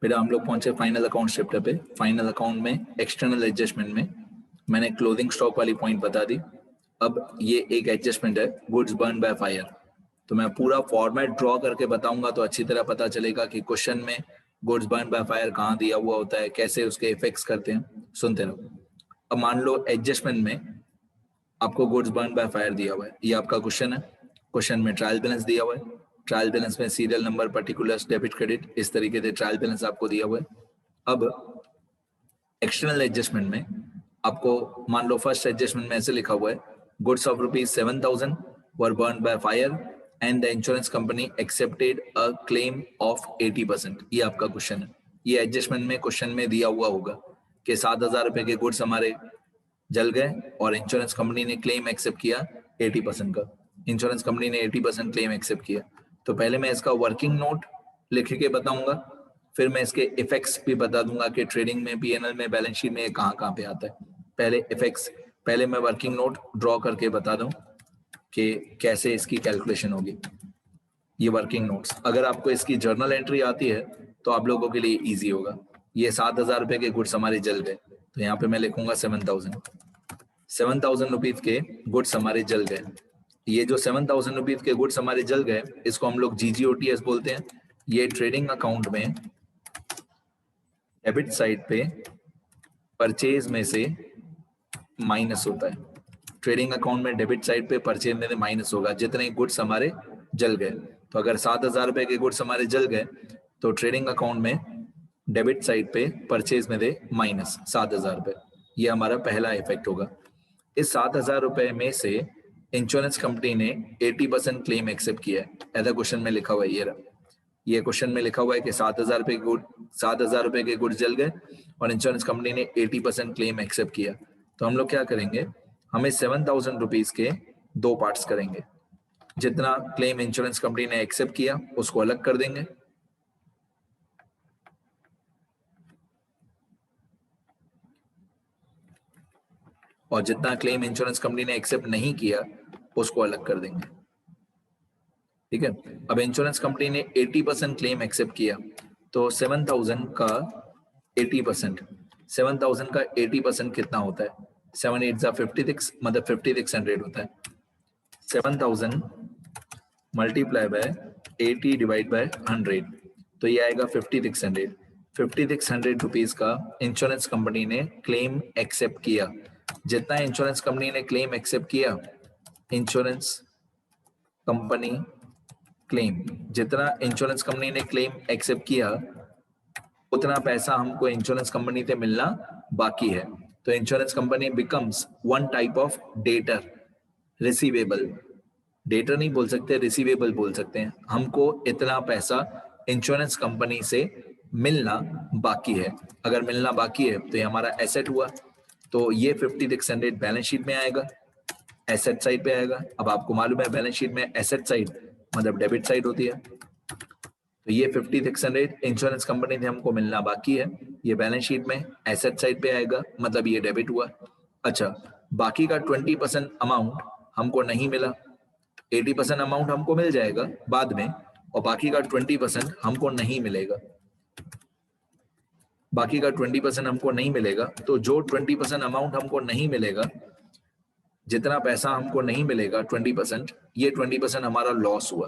बेटा हम लोग पहुंचे फाइनल अकाउंट चैप्टर पे। फाइनल अकाउंट में एक्सटर्नल एडजस्टमेंट में मैंने क्लोजिंग स्टॉक वाली पॉइंट बता दी। अब ये एक एडजस्टमेंट है गुड्स बर्न बाय फायर, तो मैं पूरा फॉर्मेट ड्रॉ करके बताऊंगा तो अच्छी तरह पता चलेगा कि क्वेश्चन में गुड्स बर्न बाय फायर कहाँ दिया हुआ होता है, कैसे उसके इफेक्ट्स करते हैं। सुनते रहो। अब मान लो एडजस्टमेंट में आपको गुड्स बर्न बाय फायर दिया हुआ है, ये आपका क्वेश्चन है। क्वेश्चन में ट्रायल बैलेंस दिया हुआ है, ट्रायल बैलेंस में serial number, particulars, debit credit, इस तरीके से ट्रायल बैलेंस आपको दिया हुआ है। अब एक्सटर्नल एडजस्टमेंट में आपको मान लो फर्स्ट एडजस्टमेंट में ऐसे लिखा हुआ है goods of ₹7,000 were burn by fire and the insurance company accepted a claim of 80%। ये आपका क्वेश्चन है। ये एडजस्टमेंट में क्वेश्चन में दिया हुआ होगा कि 7,000 रुपए के गुड्स हमारे जल गए और इंश्योरेंस कंपनी ने क्लेम एक्सेप्ट किया 80% का। इंश्योरेंस कंपनी ने 80% क्लेम एक्सेप्ट किया, तो पहले मैं इसका वर्किंग नोट लिख के बताऊंगा, फिर मैं इसके इफेक्ट्स भी बता दूंगा कि ट्रेडिंग में, पीएनएल में, बैलेंस शीट में कहाँ पे आता है। पहले इफेक्ट्स, पहले मैं वर्किंग नोट ड्रॉ करके बता दूं कि कैसे इसकी कैलकुलेशन होगी। ये वर्किंग नोट्स, अगर आपको इसकी जर्नल एंट्री आती है तो आप लोगों के लिए इजी होगा। ये 7,000 रुपए के गुड्स हमारे जल गए, तो यहाँ पे मैं लिखूंगा 7,000 रुपीज के गुड्स हमारे जल गए। ये जो 7,000 रुपीज के गुड्स हमारे जल गए, इसको हम लोग जीजीओटीएस बोलते हैं। ये ट्रेडिंग अकाउंट में डेबिट साइड पे परचेज में से माइनस होता है। ट्रेडिंग अकाउंट में डेबिट साइड पे परचेज में से माइनस होगा जितने गुड्स हमारे जल गए। तो अगर 7,000 रुपए के गुड्स हमारे जल गए तो ट्रेडिंग अकाउंट में डेबिट साइड पे परचेज में से माइनस 7,000 रुपए, ये हमारा पहला इफेक्ट होगा। इस 7,000 रुपए में से इंश्योरेंस कंपनी ने 80% क्लेम एक्सेप्ट किया है। ऐसा क्वेश्चन में लिखा हुआ है। ये क्वेश्चन में लिखा हुआ है कि 7,000 रुपए के गुड्स जल गए और इंश्योरेंस कंपनी ने 80% क्लेम एक्सेप्ट किया। तो हम लोग क्या करेंगे, हमें 7,000 रुपीज के दो पार्ट्स करेंगे। जितना क्लेम इंश्योरेंस कंपनी ने एक्सेप्ट किया उसको अलग कर देंगे, और जितना क्लेम इंश्योरेंस कंपनी ने एक्सेप्ट नहीं किया उसको अलग कर देंगे। ठीक है। अब इंश्योरेंस कंपनी ने 80% क्लेम एक्सेप्ट किया, तो 7,000 का 80%, 7,000 का 80% कितना होता है? 7 8 जा 56, मतलब 5600 होता है। 7,000 मल्टीप्लाई बाय 80 डिवाइड बाय 100, तो ये आएगा 5600। 5600 रुपीज का इंश्योरेंस कंपनी ने क्लेम एक्सेप्ट किया। जितना इंश्योरेंस कंपनी ने क्लेम एक्सेप्ट किया, इंश्योरेंस कंपनी क्लेम, जितना इंश्योरेंस कंपनी ने क्लेम एक्सेप्ट किया उतना पैसा हमको इंश्योरेंस कंपनी से मिलना बाकी है। तो insurance company becomes one type of debtor, receivable. Debtor नहीं बोल सकते, रिसीवेबल बोल सकते हैं। हमको इतना पैसा इंश्योरेंस कंपनी से मिलना बाकी है। अगर मिलना बाकी है तो ये हमारा एसेट हुआ, तो ये 5600 बैलेंस शीट में आएगा, एसेट साइड पे आएगा। अब आपको मालूम है बैलेंस शीट में एसेट साइड मतलब डेबिट साइड होती है, तो ये 5600 इंश्योरेंस कंपनी से हमको मिलना बाकी है, ये बैलेंस शीट में एसेट साइड पे आएगा, मतलब ये डेबिट हुआ। अच्छा, बाकी का 20% अमाउंट हमको नहीं मिला। 80% अमाउंट हमको मिल जाएगा बाद में, और बाकी का 20% हमको नहीं मिलेगा। बाकी का 20% हमको नहीं मिलेगा, तो जो 20% अमाउंट हमको नहीं मिलेगा, जितना पैसा हमको नहीं मिलेगा 20%, ये 20% हमारा लॉस हुआ।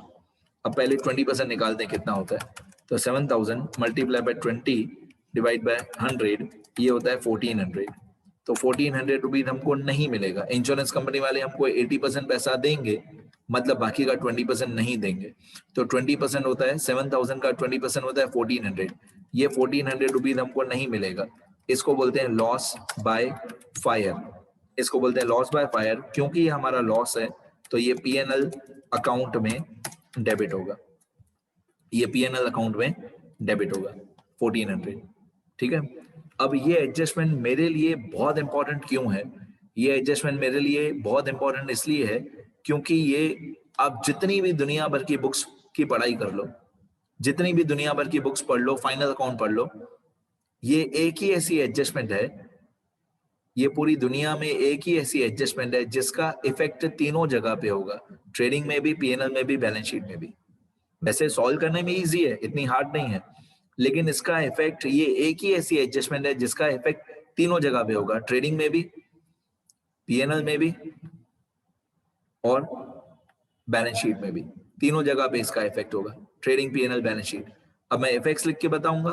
अब पहले 20% निकालते हैं कितना होता है, तो 7,000 मल्टीप्लाई बाय 20 डिवाइड बाय 100, ये होता है 1400। तो 1400 रुपीज हमको नहीं मिलेगा। इंश्योरेंस कंपनी वाले हमको 80% पैसा देंगे, मतलब बाकी का 20% नहीं देंगे। तो 20% होता है 7,000 का 20% होता है 1400। ये 1400 रुपीज हमको नहीं मिलेगा, इसको बोलते हैं लॉस बाय फायर। इसको बोलते हैं लॉस बाय फायर, क्योंकि ये हमारा लॉस है तो ये पीएनएल अकाउंट में डेबिट होगा। ये पीएनएल अकाउंट में डेबिट होगा 1400। ठीक है। अब ये एडजस्टमेंट मेरे लिए बहुत इंपॉर्टेंट क्यों है? ये एडजस्टमेंट मेरे लिए बहुत इंपॉर्टेंट इसलिए है क्योंकि ये आप जितनी भी दुनिया भर की बुक्स की पढ़ाई कर लो, जितनी भी दुनिया भर की बुक्स पढ़ लो, फाइनल अकाउंट पढ़ लो, ये एक ही ऐसी एडजस्टमेंट है, ये पूरी दुनिया में एक ही ऐसी एडजस्टमेंट है जिसका इफेक्ट तीनों जगह पे होगा, ट्रेडिंग में भी, पीएनएल में भी, बैलेंस शीट में भी। वैसे सॉल्व करने में इजी है, इतनी हार्ड नहीं है, लेकिन इसका इफेक्ट, ये एक ही ऐसी एडजस्टमेंट है जिसका इफेक्ट तीनों जगह पे होगा, ट्रेडिंग में भी, पीएनएल में भी और बैलेंस शीट में भी। तीनों जगह पे इसका इफेक्ट होगा, ट्रेडिंग, पीएनएल, बैलेंस शीट। अब मैं इफेक्ट्स लिख के बताऊंगा,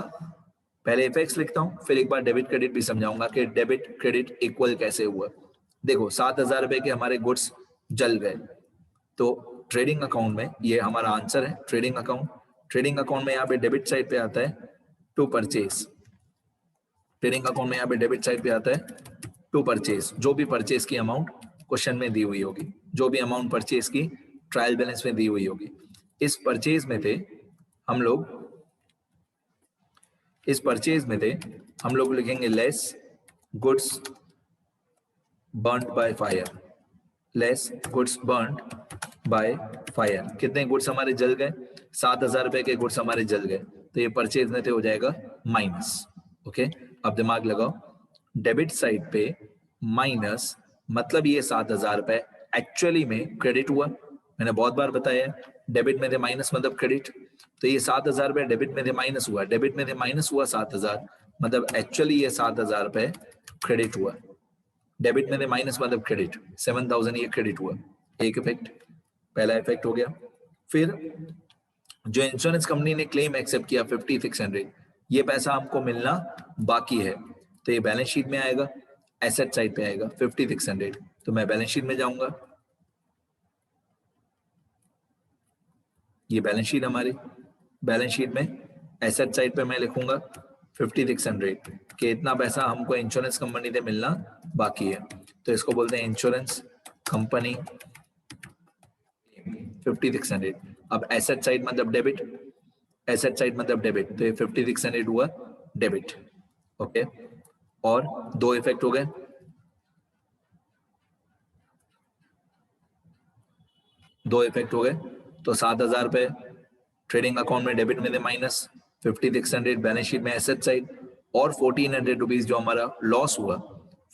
पहले इफेक्ट्स लिखता हूं, फिर एक बार डेबिट क्रेडिट भी समझाऊंगा कि डेबिट क्रेडिट इक्वल कैसे हुआ। देखो 7,000 रुपए के हमारे गुड्स जल गए, तो ट्रेडिंग अकाउंट में ये हमारा आंसर है, ट्रेडिंग अकाउंट। ट्रेडिंग अकाउंट में यहाँ पे डेबिट साइड पे आता है टू परचेज, ट्रेडिंग अकाउंट में यहाँ पे डेबिट साइड पे आता है टू परचेज, जो भी परचेज की अमाउंट क्वेश्चन में दी हुई होगी, जो भी अमाउंट परचेज की ट्रायल बैलेंस में दी हुई होगी। इस परचेज में थे हम लोग, इस परचेज में थे हम लोग लिखेंगे less goods burned by fire, less goods burned by fire. कितने गुड्स हमारे जल गए? 7,000 रुपए के गुड्स हमारे जल गए, तो ये परचेज में थे हो जाएगा माइनस। ओके, अब दिमाग लगाओ, डेबिट साइड पे माइनस, मतलब ये 7,000 रुपए एक्चुअली में क्रेडिट हुआ। मैंने बहुत बार बताया डेबिट में थे माइनस मतलब क्रेडिट, तो ये 7,000 रुपए डेबिट में थे माइनस हुआ, डेबिट में थे माइनस हुआ 7,000, मतलब एक्चुअली ये 7,000 रुपए क्रेडिट हुआ। डेबिट में थे माइनस मतलब क्रेडिट, 7,000 ये क्रेडिट हुआ। एक इफेक्ट, पहला इफेक्ट हो गया। फिर जो इंश्योरेंस कंपनी ने क्लेम एक्सेप्ट किया 5600, ये पैसा हमको मिलना बाकी है, तो ये बैलेंस शीट में आएगा, एसेट साइड पे आएगा 5600। तो मैं बैलेंस शीट में जाऊंगा, ये बैलेंस शीट हमारी, बैलेंस शीट में एसेट साइड पे मैं लिखूंगा 5600 कि इतना पैसा हमको इंश्योरेंस कंपनी से मिलना बाकी है, तो इसको बोलते हैं इंश्योरेंस कंपनी 5600। अब एसेट साइड मतलब डेबिट, एसेट साइड मतलब डेबिट, तो ये 5600 हुआ डेबिट। ओके, और दो इफेक्ट हो गए, दो इफेक्ट हो गए। तो 7,000 रुपए ट्रेडिंग अकाउंट में डेबिट में थे माइनस, 5600 बैलेंस शीट में एसेट साइड, और 1400 रुपीज जो हमारा लॉस हुआ,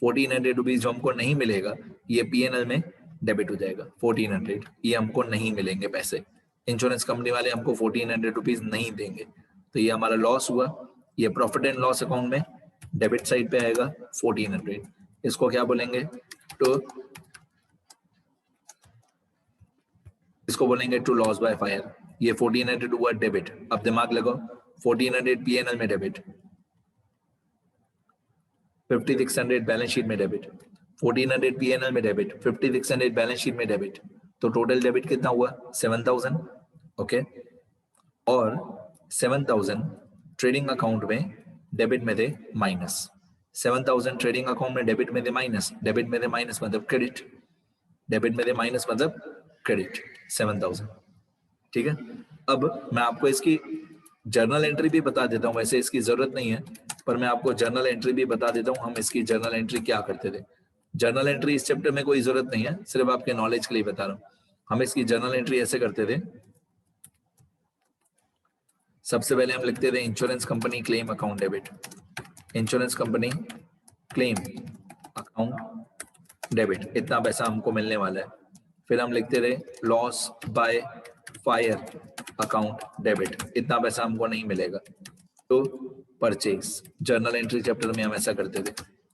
1400 रुपीज जो हमको नहीं मिलेगा, ये पीएनएल में डेबिट हो जाएगा। 1400 ये हमको नहीं मिलेंगे पैसे, इंश्योरेंस कंपनी वाले हमको 1400 रुपीज नहीं देंगे, तो ये हमारा लॉस हुआ। ये प्रॉफिट एंड लॉस अकाउंट में डेबिट साइड पे आएगा 1400, इसको क्या बोलेंगे? तो इसको बोलेंगे टू लॉस बाय फायर। ये 1400 हुआ डेबिट। अब दिमाग लगाओ, 1400 पीएनएल में डेबिट, 5600 बैलेंस शीट में डेबिट, 1400 पीएनएल में डेबिट, 5600 बैलेंस शीट में डेबिट, तो टोटल डेबिट कितना हुआ? 7,000। ओके, और 7,000 ट्रेडिंग अकाउंट में डेबिट में थे माइनस, 7,000 ट्रेडिंग अकाउंट में डेबिट में थे माइनस, डेबिट में थे माइनस मतलब क्रेडिट, डेबिट में थे माइनस मतलब क्रेडिट 7,000। ठीक है, अब मैं आपको इसकी जर्नल एंट्री भी बता देता हूँ, वैसे इसकी जरूरत नहीं है, पर मैं आपको जर्नल एंट्री भी बता देता हूँ, हम इसकी जर्नल एंट्री क्या करते थे। जर्नल एंट्री इस चैप्टर में कोई जरूरत नहीं है, सिर्फ आपके नॉलेज के लिए बता रहा हूँ। हम इसकी जर्नल एंट्री ऐसे करते थे, सबसे पहले हम लिखते थे insurance company claim account debit, insurance company claim account debit, इतना पैसा हमको मिलने वाला है। फिर हम लिखते थे loss by fire account debit, इतना पैसा हमको नहीं मिलेगा। तो परचेज, जर्नल एंट्री चैप्टर में हम ऐसा करते थे,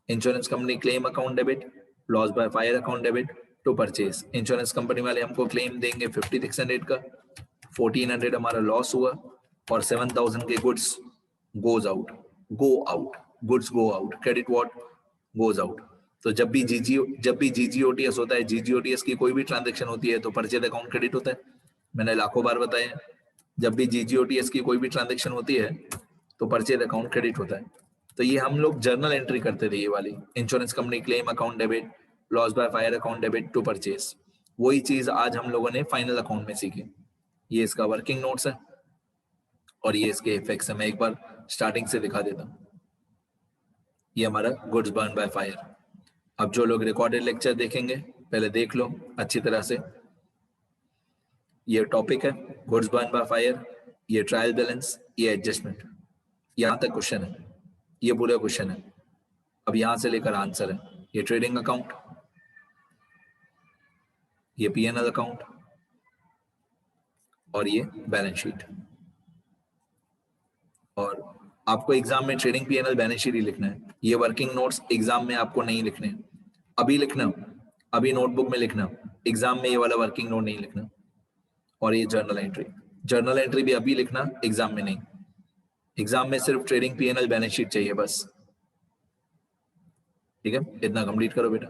insurance company claim account debit, loss by fire account debit to purchase. Insurance company वाले हमको क्लेम देंगे 5600 का, 1400 हमारा लॉस हुआ, और 7,000 के goods goes out, go out, goods go out, credit what goes out. तो जब भी जीजीओटीएस होता है, जीजीओटीएस की कोई भी ट्रांजेक्शन होती है तो परचेज अकाउंट क्रेडिट होता है, मैंने लाखों बार बताया। जब भी जीजीओटीएस की कोई भी ट्रांजेक्शन होती है तो परचेज अकाउंट क्रेडिट होता है। तो ये हम लोग जर्नल एंट्री करते थे, ये वाली insurance company claim account debit, loss by fire account debit to purchase. वही चीज आज हम लोगों ने फाइनल अकाउंट में सीखी। ये इसका वर्किंग नोट्स है और ये इसके इफेक्ट्स है। मैं एक बार स्टार्टिंग से दिखा देता हूँ। ये हमारा गुड्स बर्न बाय फायर। अब जो लोग रिकॉर्डेड लेक्चर देखेंगे पहले देख लो अच्छी तरह से, ये टॉपिक है गुड्स बर्न बाय फायर, ये ट्रायल बैलेंस, ये एडजस्टमेंट, यहां तक क्वेश्चन है, ये पूरा क्वेश्चन है। अब यहां से लेकर आंसर है, ये ट्रेडिंग अकाउंट, ये पीएनएल अकाउंट और ये बैलेंस शीट। और आपको एग्जाम में ट्रेडिंग पीएनएल बैलेंस शीट ही लिखना है। ये वर्किंग नोट्स एग्जाम में आपको नहीं लिखने, अभी लिखना, अभी नोटबुक में लिखना, एग्जाम में ये वाला वर्किंग नोट नहीं लिखना। और ये जर्नल एंट्री भी अभी लिखना, एग्जाम में नहीं। एग्जाम में सिर्फ ट्रेडिंग पीएनएल बैलेंस शीट चाहिए बस। ठीक है, इतना कंप्लीट करो बेटा।